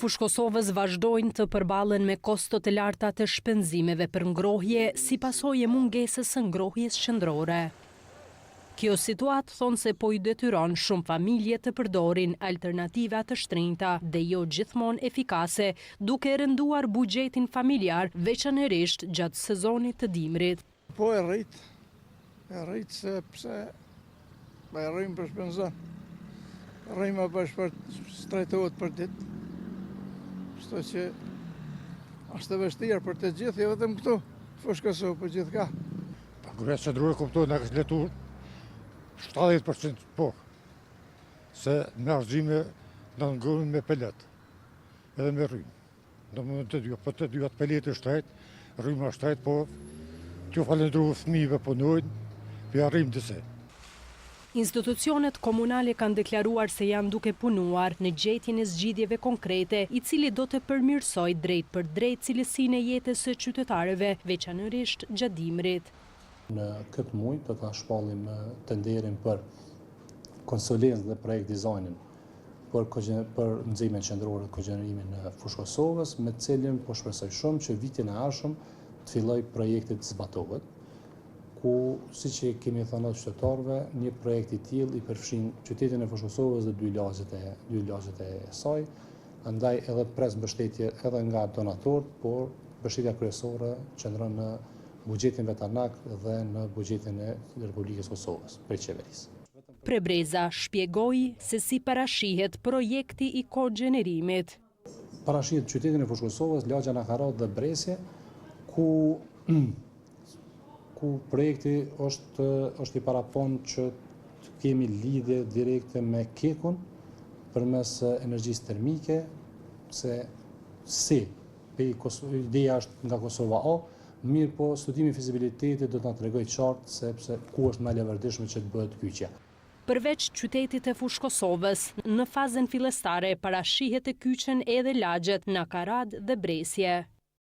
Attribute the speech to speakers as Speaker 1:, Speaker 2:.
Speaker 1: fushë Kosovës vazhdojnë të përballen me kostot e larta të shpenzimeve për ngrohje si pasojë e mungesës së ngrohjes qendrore. Kjo situatë thonë se po i detyron shumë familje të përdorin alternativa të shtrenjta dhe jo gjithmonë efikase, duke rënduar buxhetin familjar, veçanërisht gjatë sezonit të dimrit.
Speaker 2: Po e rrit sepse e rrim për shpenzon. Rrim bash për strejtohet për ditë. Kështu që është e vështirë për të gjithë, jo vetëm këtu, fushë Kosovë për gjithë ka.
Speaker 3: Paguria qendrore kuptohet na ka letuar 70% po, se në arzime në ngurën me pelet, edhe me rrim. Në moment të dy, po të dyat peleti shtrejt, rrima shtrejt, po t'ju falendru fëmijëve punojnë, për arrim dise.
Speaker 1: Institucionet komunale kanë deklaruar se janë duke punuar në gjetjen e zgjidhjeve konkrete, i cili do të përmirësojë drejt për drejt cilësinë e jetës së qytetarëve, veçanërisht gjatë dimrit.
Speaker 4: Në këtë muaj do ta shpallim tenderin për konsulencë dhe projekt dizajnin për nxehtësinë qendrore të kogjenirimit në fushë Kosovës, me të cilin po shpresoj shumë që vitin e ardhshëm të fillojë projekti të zbatohet, ku siç e kemi thënë qytetarëve, një projekt i tillë i përfshin qytetin e fushë Kosovës dhe dy lagjet e saj, andaj edhe pres mbështetje edhe nga donatorët, por mbështetja kryesore qëndron në buxhetin vetanak dhe në buxhetin e Republikës Kosovës, për qeverisë.
Speaker 1: Prebreza shpjegoi se si parashihet projekti i kogenerimit.
Speaker 4: Parashihet qytetin e fushë Kosovës, lagja Nakarat dhe Bresje, ku projekti është i parapon që të kemi lidhje direkte me Kekun përmes energjisë termike, ideja është nga Kosova A, mirë po studimi i fizibilitetit do të na tregojë qartë sepse ku është më leverdishme që të bëhet kyçja.
Speaker 1: Përveç qytetit e fushë Kosovës, në fazën fillestare parashihet të kyçen edhe lagjet Nakarat dhe Bresje.